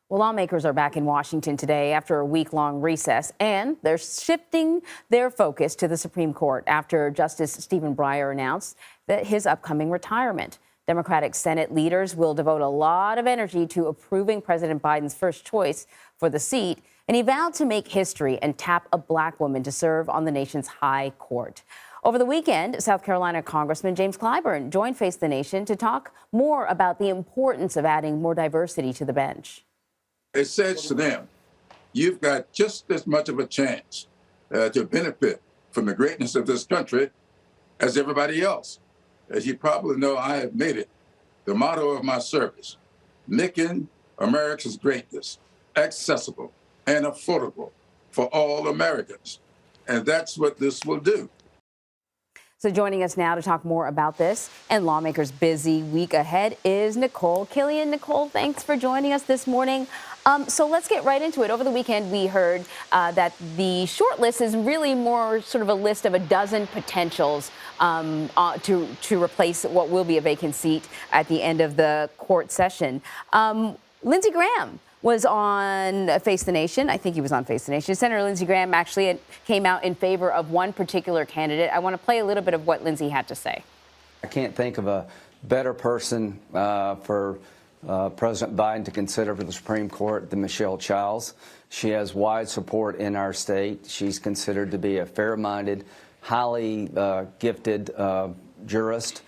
Well, lawmakers are back in Washington today after a week-long recess, and they're shifting their focus to the Supreme Court after Justice Stephen Breyer announced that his upcoming retirement. Democratic Senate leaders will devote a lot of energy to approving President Biden's first choice for the seat, and he vowed to make history and tap a black woman to serve on the nation's high court. Over the weekend, South Carolina Congressman James Clyburn joined Face the Nation to talk more about the importance of adding more diversity to the bench. It says to them, you've got just as much of a chance to benefit from the greatness of this country as everybody else. As you probably know, I have made it the motto of my service, making America's greatness accessible and affordable for all Americans. And that's what this will do. So joining us now to talk more about this and lawmakers' busy week ahead is Nikole Killion. Nikole, thanks for joining us this morning. So let's get right into it. Over the weekend, we heard that the short list is really more sort of a list of a dozen potentials to replace what will be a vacant seat at the end of the court session. Lindsey Graham was on Face the Nation. I think he was on Face the Nation. Senator Lindsey Graham actually came out in favor of one particular candidate. I want to play a little bit of what Lindsey had to say. I can't think of a better person for President Biden to consider for the Supreme Court than Michelle Childs. She has wide support in our state. She's considered to be a fair-minded, highly gifted jurist.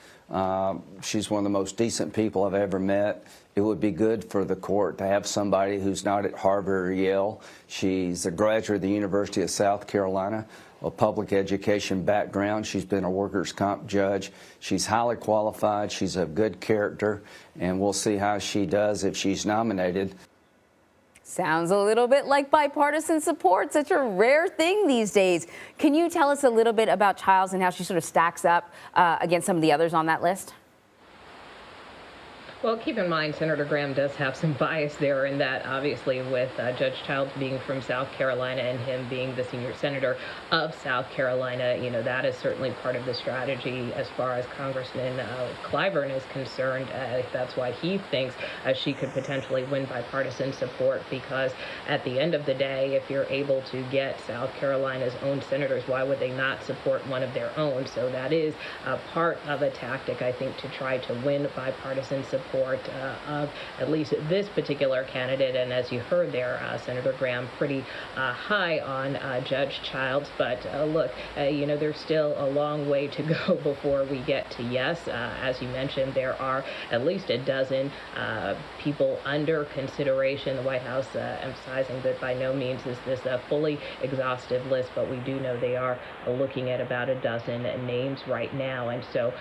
She's one of the most decent people I've ever met. It would be good for the court to have somebody who's not at Harvard or Yale. She's a graduate of the University of South Carolina, a public education background. She's been a workers' comp judge. She's highly qualified. She's of good character, and we'll see how she does if she's nominated. Sounds a little bit like bipartisan support, such a rare thing these days. Can you tell us a little bit about Childs and how she sort of stacks up against some of the others on that list? Well, keep in mind, Senator Graham does have some bias there in that, obviously, with Judge Childs being from South Carolina and him being the senior senator of South Carolina, you know, that is certainly part of the strategy as far as Congressman Clyburn is concerned. That's why he thinks she could potentially win bipartisan support, because at the end of the day, if you're able to get South Carolina's own senators, why would they not support one of their own? So that is part of a tactic, I think, to try to win bipartisan support of at least this particular candidate. And as you heard there, Senator Graham pretty high on Judge Childs. But look, you know, there's still a long way to go before we get to yes. As you mentioned, there are at least a dozen people under consideration. The White House emphasizing that by no means is this a fully exhaustive list, but we do know they are looking at about a dozen names right now. And so,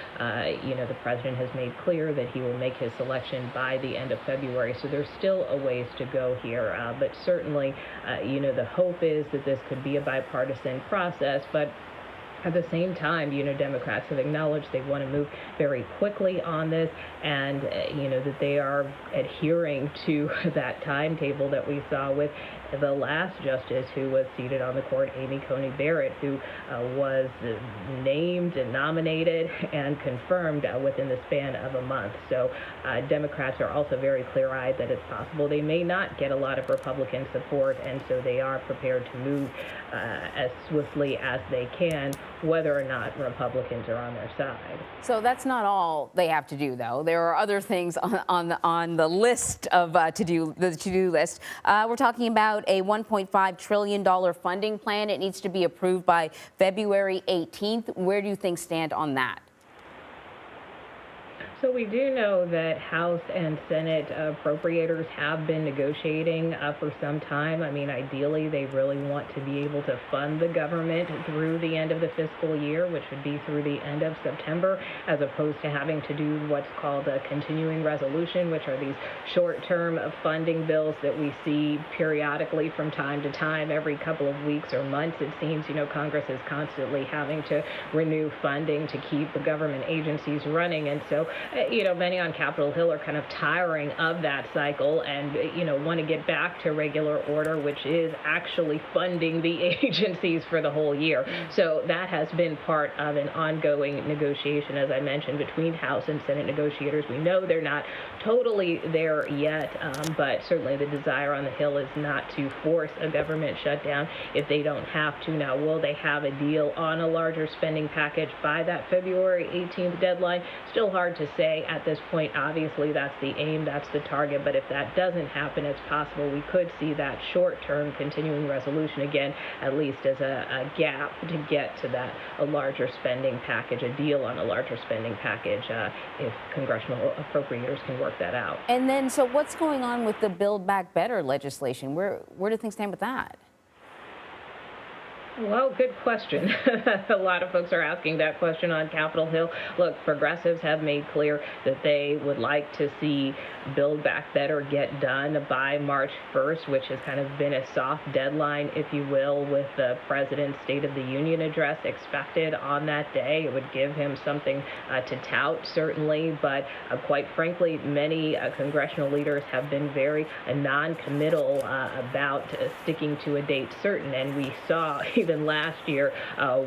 you know, the president has made clear that he will make his selection by the end of February. So there's still a ways to go here. But certainly, you know, the hope is that this could be a bipartisan process. But at the same time, you know, Democrats have acknowledged they want to move very quickly on this, and, you know, that they are adhering to that timetable that we saw with the last justice who was seated on the court, Amy Coney Barrett, who was named and nominated and confirmed within the span of a month. So Democrats are also very clear-eyed that it's possible they may not get a lot of Republican support, and so they are prepared to move as swiftly as they can, whether or not Republicans are on their side. So that's not all they have to do, though. There are other things on the list of the to-do list. We're talking about a $1.5 trillion funding plan. It needs to be approved by February 18th. Where do you think stand on that? So we do know that House and Senate appropriators have been negotiating for some time. I mean, ideally, they really want to be able to fund the government through the end of the fiscal year, which would be through the end of September, as opposed to having to do what's called a continuing resolution, which are these short-term funding bills that we see periodically from time to time, every couple of weeks or months. It seems, you know, Congress is constantly having to renew funding to keep the government agencies running. And so many on Capitol Hill are kind of tiring of that cycle and, want to get back to regular order, which is actually funding the agencies for the whole year. So that has been part of an ongoing negotiation, as I mentioned, between House and Senate negotiators. We know they're not totally there yet, but certainly the desire on the Hill is not to force a government shutdown if they don't have to. Now, will they have a deal on a larger spending package by that February 18th deadline? Still hard to say at this point. Obviously, that's the aim, that's the target, but if that doesn't happen, it's possible we could see that short-term continuing resolution again, at least as a gap to get to that a larger spending package, a deal on a larger spending package, if congressional appropriators can work that out. And then, so what's going on with the Build Back Better legislation? Where do things stand with that? Well, good question. A lot of folks are asking that question on Capitol Hill. Look, progressives have made clear that they would like to see Build Back Better get done by March 1st, which has kind of been a soft deadline, if you will, with the president's State of the Union address expected on that day. It would give him something to tout, certainly, but quite frankly, many congressional leaders have been very non-committal about sticking to a date certain, and we saw even last year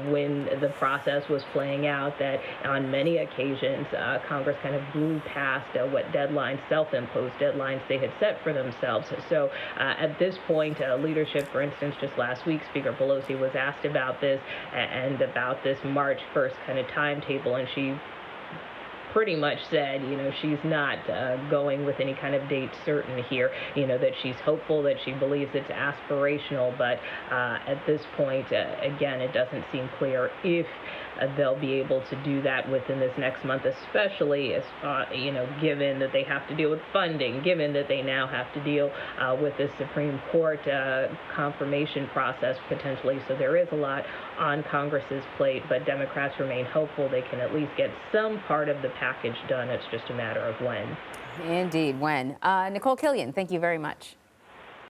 when the process was playing out that on many occasions Congress kind of blew past what deadlines, self-imposed deadlines they had set for themselves. So at this point, leadership, for instance, just last week, Speaker Pelosi was asked about this and about this March 1st kind of timetable, and she pretty much said, she's not going with any kind of date certain here, that she's hopeful, that she believes it's aspirational, but at this point, again, it doesn't seem clear if they'll be able to do that within this next month, especially as given that they have to deal with funding, given that they now have to deal with the Supreme Court confirmation process potentially. So there is a lot on Congress's plate, but Democrats remain hopeful they can at least get some part of the package done. It's just a matter of when. Indeed, when. Nikole Killion, thank you very much.